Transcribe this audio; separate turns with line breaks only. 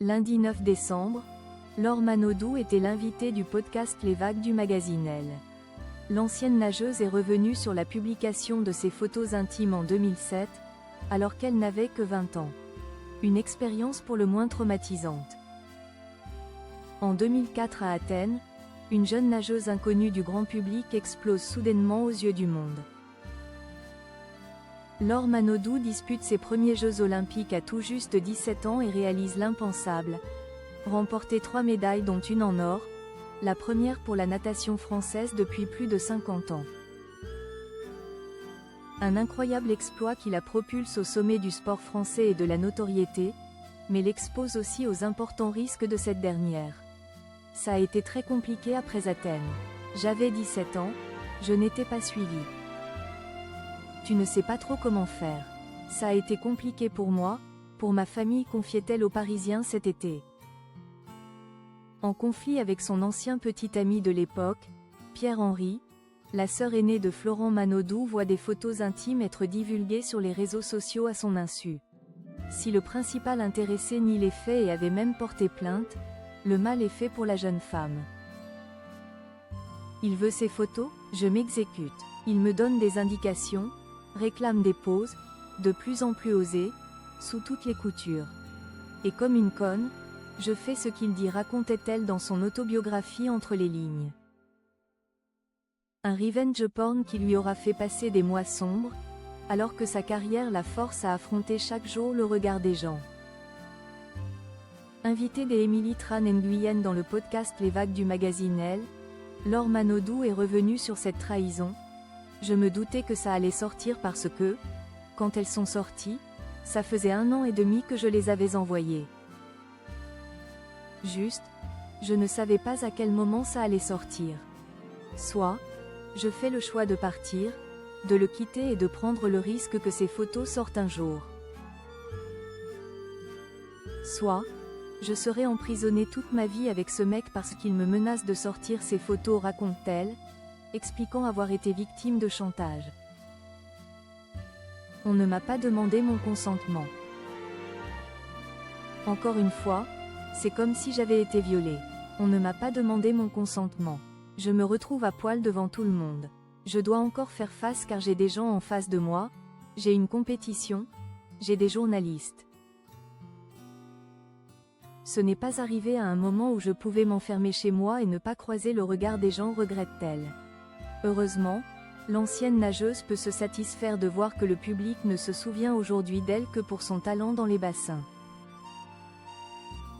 Lundi 9 décembre, Laure Manodou était l'invitée du podcast Les Vagues du magazine Elle. L'ancienne nageuse est revenue sur la publication de ses photos intimes en 2007, alors qu'elle n'avait que 20 ans. Une expérience pour le moins traumatisante. En 2004 à Athènes, une jeune nageuse inconnue du grand public explose soudainement aux yeux du monde. Laure Manodou dispute ses premiers Jeux Olympiques à tout juste 17 ans et réalise l'impensable. Remporter 3 médailles dont une en or, la première pour la natation française depuis plus de 50 ans. Un incroyable exploit qui la propulse au sommet du sport français et de la notoriété, mais l'expose aussi aux importants risques de cette dernière. Ça a été très compliqué après Athènes. J'avais 17 ans, je n'étais pas suivie. Tu ne sais pas trop comment faire. Ça a été compliqué pour moi, pour ma famille, confiait-elle aux Parisiens cet été. En conflit avec son ancien petit ami de l'époque, Pierre-Henri, la sœur aînée de Florent Manodou voit des photos intimes être divulguées sur les réseaux sociaux à son insu. Si le principal intéressé nie les faits et avait même porté plainte, le mal est fait pour la jeune femme. Il veut ces photos, je m'exécute. Il me donne des indications, réclame des poses, de plus en plus osées, sous toutes les coutures. Et comme une conne, je fais ce qu'il dit, racontait-elle dans son autobiographie entre les lignes. Un revenge porn qui lui aura fait passer des mois sombres, alors que sa carrière la force à affronter chaque jour le regard des gens. Invitée des Émilie Tran Nguyen dans le podcast Les Vagues du magazine Elle, Laure Manodou est revenue sur cette trahison. Je me doutais que ça allait sortir parce que, quand elles sont sorties, ça faisait 1 an et demi que je les avais envoyées. Juste, je ne savais pas à quel moment ça allait sortir. Soit, je fais le choix de partir, de le quitter et de prendre le risque que ces photos sortent un jour. Soit, je serai emprisonnée toute ma vie avec ce mec parce qu'il me menace de sortir ces photos, raconte-t-elle, expliquant avoir été victime de chantage. On ne m'a pas demandé mon consentement. Encore une fois, c'est comme si j'avais été violée. On ne m'a pas demandé mon consentement. Je me retrouve à poil devant tout le monde. Je dois encore faire face car j'ai des gens en face de moi, j'ai une compétition, j'ai des journalistes. Ce n'est pas arrivé à un moment où je pouvais m'enfermer chez moi et ne pas croiser le regard des gens, regrette-t-elle. Heureusement, l'ancienne nageuse peut se satisfaire de voir que le public ne se souvient aujourd'hui d'elle que pour son talent dans les bassins.